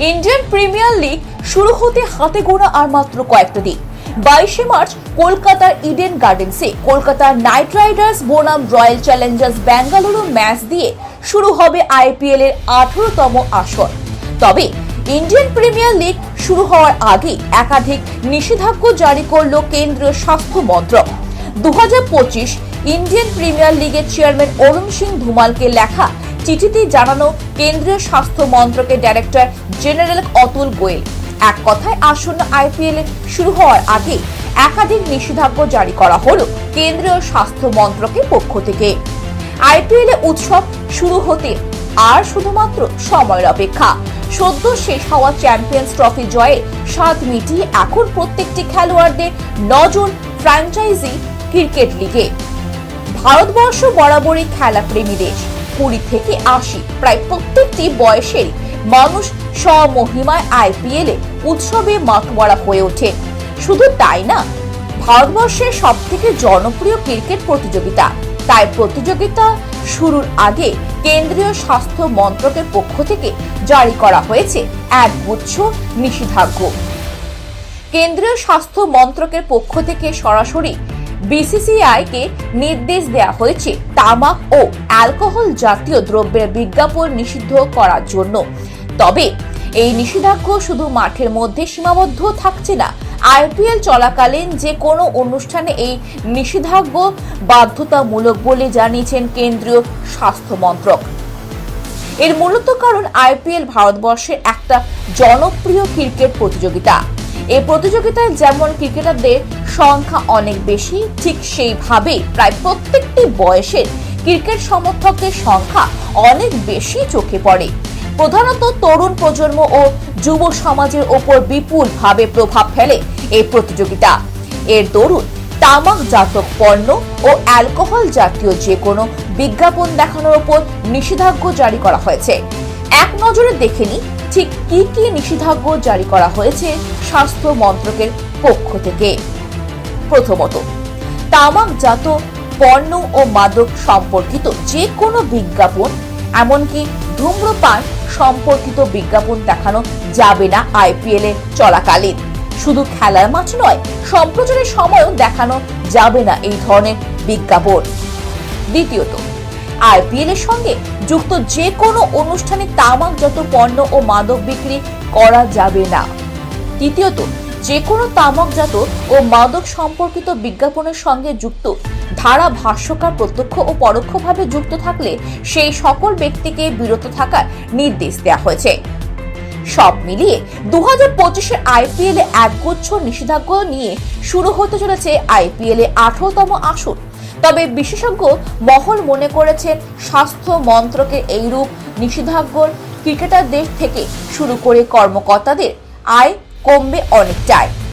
Indian premier league শুরু হতে হাতে গোনা আর মাত্র কয়েকটা দিন। 22শে মার্চ কলকাতার ইডেন গার্ডেন্সে কলকাতা নাইট রাইডার্স বনাম রয়্যাল চ্যালেঞ্জার্স বেঙ্গালুরু ম্যাচ দিয়ে শুরু হবে আইপিএল এর 18তম আসর। তবে ইন্ডিয়ান প্রিমিয়ার লিগ শুরু হওয়ার আগে একাধিক নিষেধাজ্ঞা জারি করল কেন্দ্রীয় স্বাস্থ্য মন্ত্রক। 2025 ইন্ডিয়ান প্রিমিয়ার লিগের চেয়ারম্যান অরুণ সিং ধুমালকে লেখা চিঠিতে জানানো কেন্দ্রীয় স্বাস্থ্য মন্ত্রকের ডাইরেক্টর জেনারেল অতুল গোয়েল এক কথায় আসন্ন আইপিএল শুরু হওয়ার আগে একাধিক নিষেধাজ্ঞা জারি করা হলো কেন্দ্রীয় স্বাস্থ্য মন্ত্রকের পক্ষ থেকে। আইপিএল উৎসব শুরু হতে আর শুধুমাত্র সময়ের অপেক্ষা। সদ্য শেষ হওয়া চ্যাম্পিয়ন্স ট্রফি জয়ে স্বাদ মিটিয়ে এখন প্রত্যেকটি খেলোয়াড়দের নজর ফ্র্যাঞ্চাইজি ক্রিকেট লিগে। ভারতবর্ষ বরাবরই খেলাপ্রেমী দেশ। 20 থেকে 80 প্রায় প্রত্যেকটি বয়সের মানুষ স্বমহিমায় আইপিএল উৎসবে মাতোয়ারা হয়ে ওঠে। শুধু তাই না, ভারতবর্ষের সব থেকে জনপ্রিয় ক্রিকেট প্রতিযোগিতা। তাই প্রতিযোগিতা শুরুর আগে কেন্দ্রীয় স্বাস্থ্য মন্ত্রকের পক্ষ থেকে জারি করা হয়েছে একগুচ্ছ নিষেধাজ্ঞা। কেন্দ্রীয় স্বাস্থ্য মন্ত্রকের পক্ষ থেকে সরাসরি বিসিসিআই কে নির্দেশ দেওয়া হয়েছে তামাক ও অ্যালকোহল জাতীয় দ্রব্যের বিজ্ঞাপন নিষিদ্ধ করার জন্য। তবে এই নিষেধাজ্ঞা শুধু মাঠের মধ্যে সীমাবদ্ধ থাকছে না। আইপিএল চলাকালীন যে কোনো অনুষ্ঠানে এই নিষেধাজ্ঞা বাধ্যতামূলক বলে জানিয়েছেন কেন্দ্রীয় স্বাস্থ্য মন্ত্রক। এর মূলত কারণ আইপিএল ভারতবর্ষের একটা জনপ্রিয় ক্রিকেট প্রতিযোগিতা। এই প্রতিযোগিতায় যেমন ক্রিকেটারদের সংখ্যা অনেক বেশি, ঠিক সেইভাবে প্রায় প্রত্যেকটি বয়সের ক্রিকেট সমর্থকদের সংখ্যা অনেক বেশি চোখে পড়ে। প্রধানত তরুণ প্রজন্ম ও যুব সমাজের ওপর বিপুলভাবে প্রভাব ফেলে এই প্রতিযোগিতা। এর দরুন তামাকজাত পণ্য ও অ্যালকোহল জাতীয় যে কোনো বিজ্ঞাপন দেখানোর উপর নিষেধাজ্ঞা জারি করা হয়েছে। এক নজরে দেখে নিই ঠিক কি কি নিষেধাজ্ঞা জারি করা হয়েছে স্বাস্থ্য মন্ত্রকের পক্ষ থেকে। প্রথমত, তামাকজাত পণ্য ও মাদক সম্পর্কিত যে কোনো বিজ্ঞাপন, এমনকি ধূম্রপান সম্পর্কিত বিজ্ঞাপন দেখানো যাবে না আইপিএল এর চলাকালীন। শুধু খেলার মাঠ নয়, সম্প্রচারের সময়ও দেখানো যাবে না এই ধরনের বিজ্ঞাপন। দ্বিতীয়ত, আইপিএল এর সঙ্গে যুক্ত যে কোনো অনুষ্ঠানে তামাকজাত পণ্য ও মাদক বিক্রি করা যাবে না। তৃতীয়ত, যে কোনো তামাকজাত ও মাদক সম্পর্কিত বিজ্ঞাপনের সঙ্গে যুক্ত ধারা ভাষ্যকার প্রত্যক্ষ ও পরোক্ষভাবে যুক্ত থাকলে সেই সকল ব্যক্তিকে বিরত থাকার নির্দেশ দেওয়া হয়েছে। সব মিলিয়ে 2025 আইপিএল একগুচ্ছ নিষেধাজ্ঞা নিয়ে শুরু হতে চলেছে আইপিএল 18তম আসর। তবে বিশেষজ্ঞ মহল মনে করেছেন স্বাস্থ্য মন্ত্রকের এইরূপ নিষেধাজ্ঞার ক্রিকেটারদের থেকে শুরু করে কর্মকর্তাদের আয় কমবে অনেকটাই।